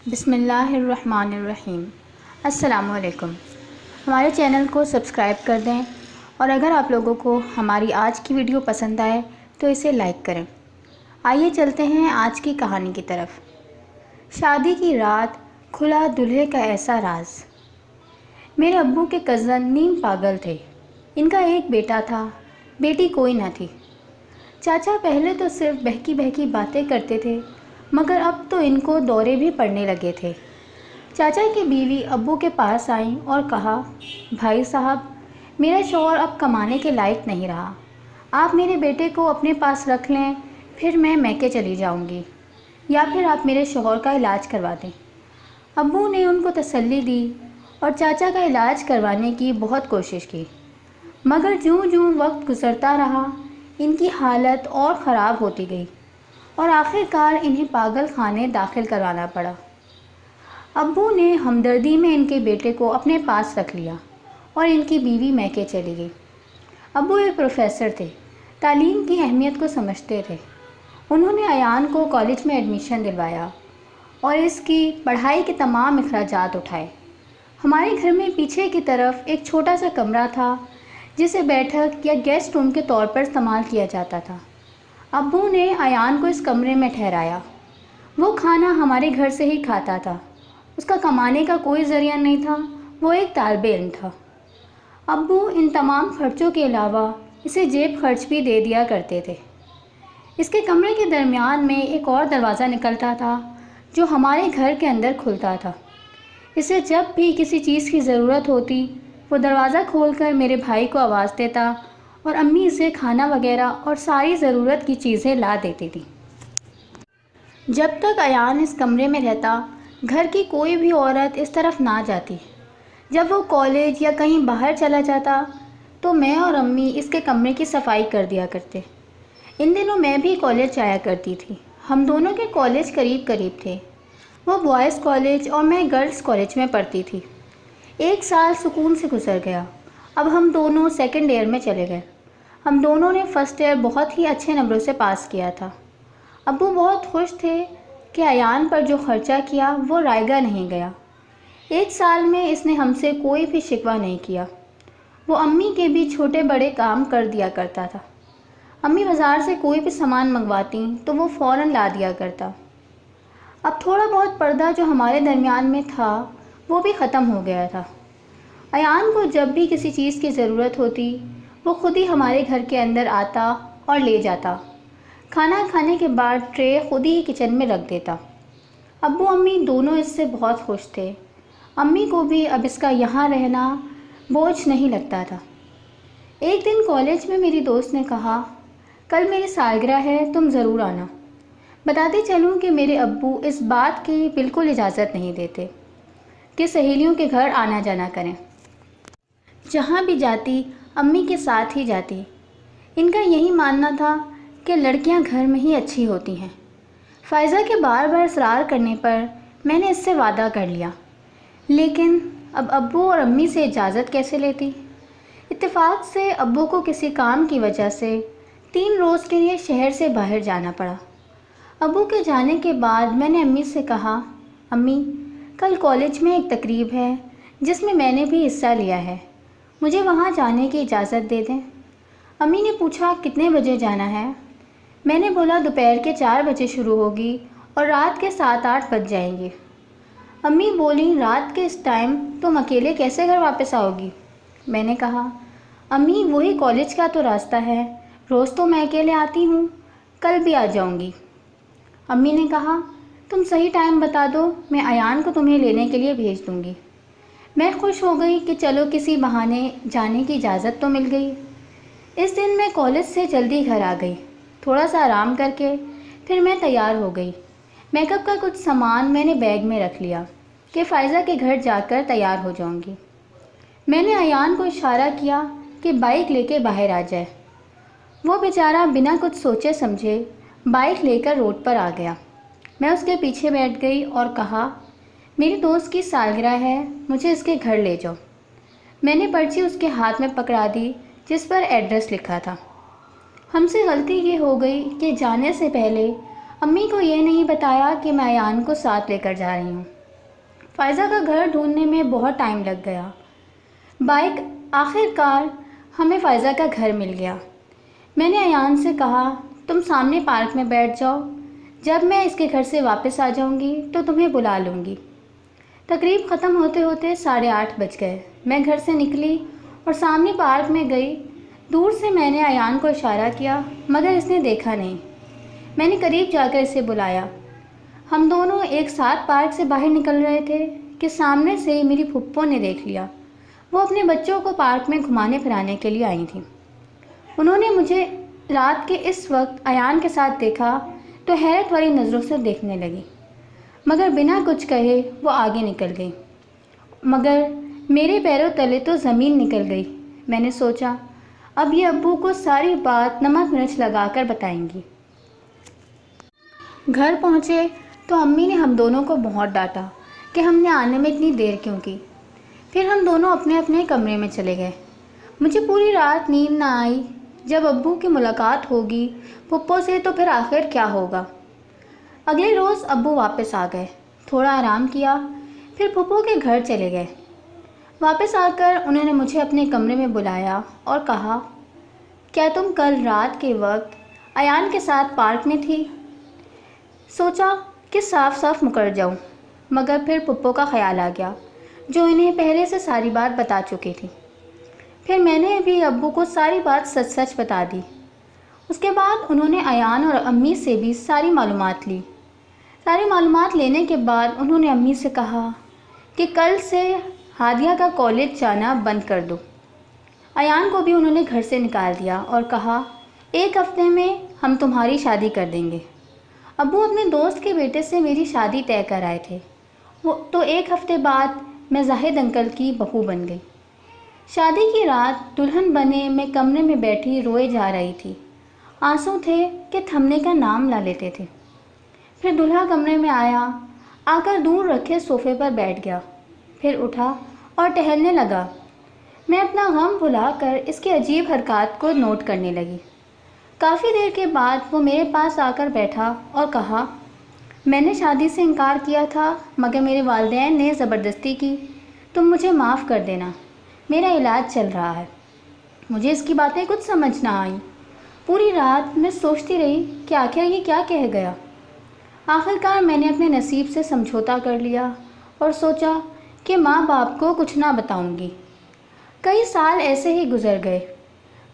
بسم اللہ الرحمن الرحیم۔ السلام علیکم۔ ہمارے چینل کو سبسکرائب کر دیں اور اگر آپ لوگوں کو ہماری آج کی ویڈیو پسند آئے تو اسے لائک کریں۔ آئیے چلتے ہیں آج کی کہانی کی طرف۔ شادی کی رات کھلا دلہے کا ایسا راز۔ میرے ابو کے کزن نیم پاگل تھے۔ ان کا ایک بیٹا تھا، بیٹی کوئی نہ تھی۔ چاچا پہلے تو صرف بہکی بہکی باتیں کرتے تھے، مگر اب تو ان کو دورے بھی پڑنے لگے تھے۔ چاچا کی بیوی ابو کے پاس آئیں اور کہا، بھائی صاحب، میرا شوہر اب کمانے کے لائق نہیں رہا، آپ میرے بیٹے کو اپنے پاس رکھ لیں، پھر میں میکے چلی جاؤں گی، یا پھر آپ میرے شوہر کا علاج کروا دیں۔ ابو نے ان کو تسلی دی اور چاچا کا علاج کروانے کی بہت کوشش کی، مگر جوں جوں وقت گزرتا رہا ان کی حالت اور خراب ہوتی گئی اور آخر کار انہیں پاگل خانے داخل کروانا پڑا۔ ابو نے ہمدردی میں ان کے بیٹے کو اپنے پاس رکھ لیا اور ان کی بیوی میکے چلی گئی۔ ابو ایک پروفیسر تھے، تعلیم کی اہمیت کو سمجھتے تھے۔ انہوں نے ایان کو کالج میں ایڈمیشن دلوایا اور اس کی پڑھائی کے تمام اخراجات اٹھائے۔ ہمارے گھر میں پیچھے کی طرف ایک چھوٹا سا کمرہ تھا جسے بیٹھک یا گیسٹ روم کے طور پر استعمال کیا جاتا تھا۔ ابو نے ایان کو اس کمرے میں ٹھہرایا۔ وہ کھانا ہمارے گھر سے ہی کھاتا تھا۔ اس کا کمانے کا کوئی ذریعہ نہیں تھا، وہ ایک طالب علم تھا۔ ابو ان تمام خرچوں کے علاوہ اسے جیب خرچ بھی دے دیا کرتے تھے۔ اس کے کمرے کے درمیان میں ایک اور دروازہ نکلتا تھا جو ہمارے گھر کے اندر کھلتا تھا۔ اسے جب بھی کسی چیز کی ضرورت ہوتی وہ دروازہ کھول کر میرے بھائی کو آواز دیتا اور امی اسے کھانا وغیرہ اور ساری ضرورت کی چیزیں لا دیتی تھی۔ جب تک ایان اس کمرے میں رہتا گھر کی کوئی بھی عورت اس طرف نہ جاتی۔ جب وہ کالج یا کہیں باہر چلا جاتا تو میں اور امی اس کے کمرے کی صفائی کر دیا کرتے۔ ان دنوں میں بھی کالج جایا کرتی تھی۔ ہم دونوں کے کالج قریب قریب تھے۔ وہ بوائز کالج اور میں گرلز کالج میں پڑھتی تھی۔ ایک سال سکون سے گزر گیا۔ اب ہم دونوں سیکنڈ ایئر میں چلے گئے۔ ہم دونوں نے فرسٹ ایئر بہت ہی اچھے نمبروں سے پاس کیا تھا۔ ابو بہت خوش تھے کہ ایان پر جو خرچہ کیا وہ رائگاں نہیں گیا۔ ایک سال میں اس نے ہم سے کوئی بھی شکوہ نہیں کیا۔ وہ امی کے بھی چھوٹے بڑے کام کر دیا کرتا تھا۔ امی بازار سے کوئی بھی سامان منگواتی تو وہ فوراً لا دیا کرتا۔ اب تھوڑا بہت پردہ جو ہمارے درمیان میں تھا وہ بھی ختم ہو گیا تھا۔ ایان کو جب بھی کسی چیز کی ضرورت ہوتی وہ خود ہی ہمارے گھر کے اندر آتا اور لے جاتا۔ کھانا کھانے کے بعد ٹرے خود ہی کچن میں رکھ دیتا۔ ابو امی دونوں اس سے بہت خوش تھے۔ امی کو بھی اب اس کا یہاں رہنا بوجھ نہیں لگتا تھا۔ ایک دن کالج میں میری دوست نے کہا، کل میری سالگرہ ہے، تم ضرور آنا۔ بتاتے چلوں کہ میرے ابو اس بات کی بالکل اجازت نہیں دیتے کہ سہیلیوں کے گھر آنا جانا کریں۔ جہاں بھی جاتی امی کے ساتھ ہی جاتی۔ ان کا یہی ماننا تھا کہ لڑکیاں گھر میں ہی اچھی ہوتی ہیں۔ فائزہ کے بار بار اصرار کرنے پر میں نے اس سے وعدہ کر لیا، لیکن اب ابو اور امی سے اجازت کیسے لیتی؟ اتفاق سے ابو کو کسی کام کی وجہ سے 3 روز کے لیے شہر سے باہر جانا پڑا۔ ابو کے جانے کے بعد میں نے امی سے کہا، امی، کل کالج میں ایک تقریب ہے جس میں نے بھی حصہ لیا ہے، مجھے وہاں جانے کی اجازت دے دیں۔ امی نے پوچھا، کتنے بجے جانا ہے؟ میں نے بولا، دوپہر کے 4 بجے شروع ہوگی اور رات کے 7-8 بج جائیں گے۔ امی بولیں، رات کے اس ٹائم تم اکیلے کیسے گھر واپس آؤ گی؟ میں نے کہا، امی وہی کالج کا تو راستہ ہے، روز تو میں اکیلے آتی ہوں، کل بھی آ جاؤں گی۔ امی نے کہا، تم صحیح ٹائم بتا دو، میں ایان کو تمہیں لینے کے لیے بھیج دوں گی۔ میں خوش ہو گئی کہ چلو کسی بہانے جانے کی اجازت تو مل گئی۔ اس دن میں کالج سے جلدی گھر آ گئی۔ تھوڑا سا آرام کر کے پھر میں تیار ہو گئی۔ میک اپ کا کچھ سامان میں نے بیگ میں رکھ لیا کہ فائزہ کے گھر جا کر تیار ہو جاؤں گی۔ میں نے ایان کو اشارہ کیا کہ بائک لے کے باہر آ جائے۔ وہ بیچارہ بنا کچھ سوچے سمجھے بائک لے کر روڈ پر آ گیا۔ میں اس کے پیچھے بیٹھ گئی اور کہا، میری دوست کی سالگرہ ہے، مجھے اس کے گھر لے جاؤ۔ میں نے پرچی اس کے ہاتھ میں پکڑا دی جس پر ایڈریس لکھا تھا۔ ہم سے غلطی یہ ہو گئی کہ جانے سے پہلے امی کو یہ نہیں بتایا کہ میں ایان کو ساتھ لے کر جا رہی ہوں۔ فائزہ کا گھر ڈھونڈنے میں بہت ٹائم لگ گیا۔ بائک آخر کار ہمیں فائزہ کا گھر مل گیا۔ میں نے ایان سے کہا تم سامنے پارک میں بیٹھ جاؤ، جب میں اس کے گھر سے واپس آ جاؤں گی تو تمہیں بلا لوں گی۔ تقریب ختم ہوتے ہوتے 8:30 بج گئے۔ میں گھر سے نکلی اور سامنے پارک میں گئی۔ دور سے میں نے ایان کو اشارہ کیا مگر اس نے دیکھا نہیں۔ میں نے قریب جا کر اسے بلایا۔ ہم دونوں ایک ساتھ پارک سے باہر نکل رہے تھے کہ سامنے سے میری پھپھو نے دیکھ لیا۔ وہ اپنے بچوں کو پارک میں گھمانے پھرانے کے لیے آئی تھیں۔ انہوں نے مجھے رات کے اس وقت ایان کے ساتھ دیکھا تو حیرت والی نظروں سے دیکھنے لگی، مگر بنا کچھ کہے وہ آگے نکل گئی۔ مگر میرے پیروں تلے تو زمین نکل گئی۔ میں نے سوچا اب یہ ابو کو ساری بات نمک مرچ لگا کر بتائیں گی۔ گھر پہنچے تو امی نے ہم دونوں کو بہت ڈانٹا کہ ہم نے آنے میں اتنی دیر کیوں کی۔ پھر ہم دونوں اپنے اپنے کمرے میں چلے گئے۔ مجھے پوری رات نیند نہ آئی۔ جب ابو کی ملاقات ہوگی پھپھو سے تو پھر آخر کیا ہوگا۔ اگلے روز ابو واپس آ گئے، تھوڑا آرام کیا، پھر پھپھو کے گھر چلے گئے۔ واپس آ کر انہوں نے مجھے اپنے کمرے میں بلایا اور کہا کیا تم کل رات کے وقت ایان کے ساتھ پارک میں تھی؟ سوچا کہ صاف صاف مکر جاؤں، مگر پھر پھپھو کا خیال آ گیا جو انہیں پہلے سے ساری بات بتا چکی تھی۔ پھر میں نے بھی ابو کو ساری بات سچ سچ بتا دی۔ اس کے بعد انہوں نے ایان اور امی سے بھی ساری معلومات لی۔ ساری معلومات لینے کے بعد انہوں نے امی سے کہا کہ کل سے ہادیہ کا کالج جانا بند کر دو۔ ایان کو بھی انہوں نے گھر سے نکال دیا اور کہا 1 ہفتے میں ہم تمہاری شادی کر دیں گے۔ ابو اپنے دوست کے بیٹے سے میری شادی طے کر آئے تھے، تو 1 ہفتے بعد میں زاہد انکل کی بہو بن گئی۔ شادی کی رات دلہن بنے میں کمرے میں بیٹھی روئے جا رہی تھی۔ آنسو تھے کہ تھمنے کا نام نہ لیتے تھے۔ پھر دلہا کمرے میں آ کر دور رکھے صوفے پر بیٹھ گیا، پھر اٹھا اور ٹہلنے لگا۔ میں اپنا غم بھلا کر اس کی عجیب حرکات کو نوٹ کرنے لگی۔ کافی دیر کے بعد وہ میرے پاس آ کر بیٹھا اور کہا میں نے شادی سے انکار کیا تھا مگر میرے والدین نے زبردستی کی، تم مجھے معاف کر دینا، میرا علاج چل رہا ہے۔ مجھے اس کی باتیں کچھ سمجھ نہ آئیں۔ پوری رات میں سوچتی رہی کہ آخر یہ کیا کہہ گیا۔ آخر کار میں نے اپنے نصیب سے سمجھوتا کر لیا اور سوچا کہ ماں باپ کو کچھ نہ بتاؤں گی۔ کئی سال ایسے ہی گزر گئے۔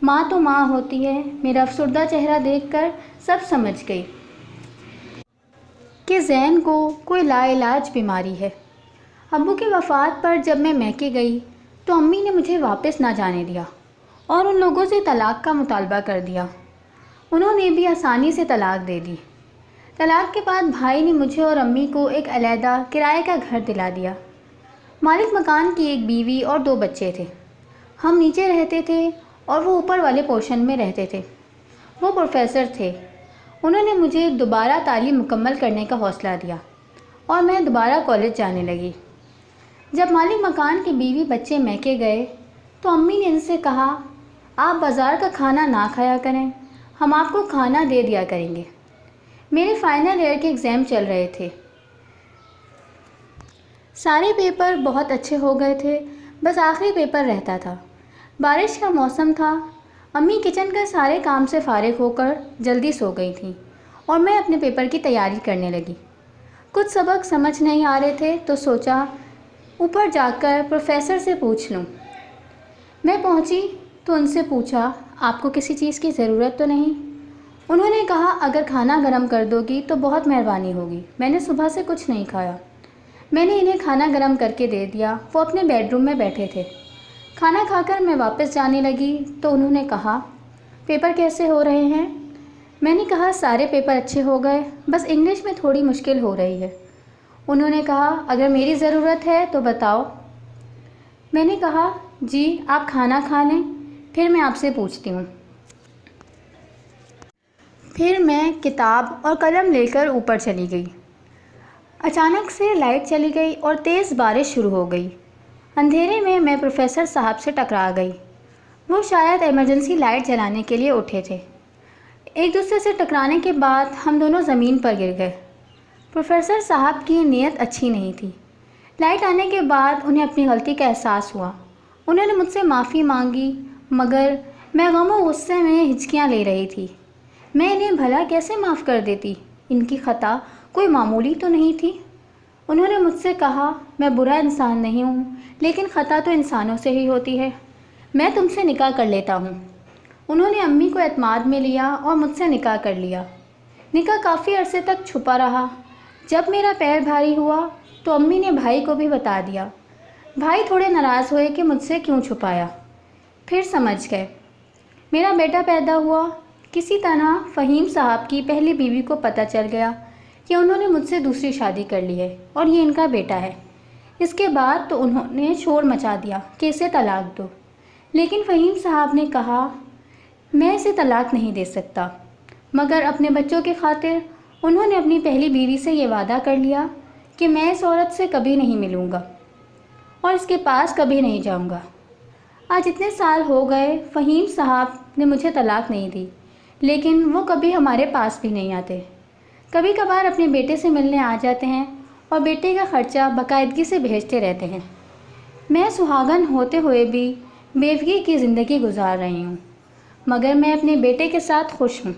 ماں تو ماں ہوتی ہے، میرا افسردہ چہرہ دیکھ کر سب سمجھ گئی کہ زین کو کوئی لا علاج بیماری ہے۔ ابو کی وفات پر جب میں میکے گئی تو امی نے مجھے واپس نہ جانے دیا اور ان لوگوں سے طلاق کا مطالبہ کر دیا۔ انہوں نے بھی آسانی سے طلاق دے دی۔ طلاق کے بعد بھائی نے مجھے اور امی کو ایک علیحدہ کرائے کا گھر دلا دیا۔ مالک مکان کی ایک بیوی اور 2 بچے تھے۔ ہم نیچے رہتے تھے اور وہ اوپر والے پورشن میں رہتے تھے۔ وہ پروفیسر تھے۔ انہوں نے مجھے دوبارہ تعلیم مکمل کرنے کا حوصلہ دیا اور میں دوبارہ کالج جانے لگی۔ جب مالک مکان کی بیوی بچے میکے گئے تو امی نے ان سے کہا آپ بازار کا کھانا نہ کھایا کریں، ہم آپ کو کھانا دے دیا کریں گے۔ میرے فائنل ایئر کے ایگزام چل رہے تھے۔ سارے پیپر بہت اچھے ہو گئے تھے، بس آخری پیپر رہتا تھا۔ بارش کا موسم تھا۔ امی کچن کے سارے کام سے فارغ ہو کر جلدی سو گئی تھیں اور میں اپنے پیپر کی تیاری کرنے لگی۔ کچھ سبق سمجھ نہیں آ رہے تھے تو سوچا اوپر جا کر پروفیسر سے پوچھ لوں۔ میں پہنچی تو ان سے پوچھا آپ کو کسی چیز کی ضرورت تو نہیں؟ انہوں نے کہا اگر کھانا گرم کر دو گی تو بہت مہربانی ہوگی، میں نے صبح سے کچھ نہیں کھایا۔ میں نے انہیں کھانا گرم کر کے دے دیا۔ وہ اپنے بیڈ روم میں بیٹھے تھے۔ کھانا کھا کر میں واپس جانے لگی تو انہوں نے کہا پیپر کیسے ہو رہے ہیں؟ میں نے کہا سارے پیپر اچھے ہو گئے، بس انگلش میں تھوڑی مشکل ہو رہی ہے۔ انہوں نے کہا اگر میری ضرورت ہے تو بتاؤ۔ میں نے کہا جی آپ کھانا کھا لیں، پھر میں آپ سے پوچھتی ہوں۔ پھر میں کتاب اور قلم لے کر اوپر چلی گئی۔ اچانک سے لائٹ چلی گئی اور تیز بارش شروع ہو گئی۔ اندھیرے میں میں پروفیسر صاحب سے ٹکرا گئی۔ وہ شاید ایمرجنسی لائٹ جلانے کے لیے اٹھے تھے۔ ایک دوسرے سے ٹکرانے کے بعد ہم دونوں زمین پر گر گئے۔ پروفیسر صاحب کی نیت اچھی نہیں تھی۔ لائٹ آنے کے بعد انہیں اپنی غلطی کا احساس ہوا۔ انہوں نے مجھ سے معافی مانگی، مگر میں غم و غصے میں ہچکیاں لے رہی تھی۔ میں انہیں بھلا کیسے معاف کر دیتی؟ ان کی خطا کوئی معمولی تو نہیں تھی۔ انہوں نے مجھ سے کہا، میں برا انسان نہیں ہوں، لیکن خطا تو انسانوں سے ہی ہوتی ہے۔ میں تم سے نکاح کر لیتا ہوں۔ انہوں نے امی کو اعتماد میں لیا اور مجھ سے نکاح کر لیا۔ نکاح کافی عرصے تک چھپا رہا۔ جب میرا پیر بھاری ہوا تو امی نے بھائی کو بھی بتا دیا۔ بھائی تھوڑے ناراض ہوئے کہ مجھ سے کیوں چھپایا، پھر سمجھ گئے۔ میرا بیٹا پیدا ہوا۔ کسی طرح فہیم صاحب کی پہلی بیوی کو پتہ چل گیا کہ انہوں نے مجھ سے دوسری شادی کر لی ہے اور یہ ان کا بیٹا ہے۔ اس کے بعد تو انہوں نے شور مچا دیا کہ اسے طلاق دو، لیکن فہیم صاحب نے کہا میں اسے طلاق نہیں دے سکتا، مگر اپنے بچوں کی خاطر انہوں نے اپنی پہلی بیوی سے یہ وعدہ کر لیا کہ میں اس عورت سے کبھی نہیں ملوں گا اور اس کے پاس کبھی نہیں جاؤں گا۔ آج اتنے سال ہو گئے، فہیم صاحب نے مجھے طلاق نہیں دی، لیکن وہ کبھی ہمارے پاس بھی نہیں آتے۔ کبھی کبھار اپنے بیٹے سے ملنے آ جاتے ہیں اور بیٹے کا خرچہ باقاعدگی سے بھیجتے رہتے ہیں۔ میں سہاگن ہوتے ہوئے بھی بیوگی کی زندگی گزار رہی ہوں، مگر میں اپنے بیٹے کے ساتھ خوش ہوں۔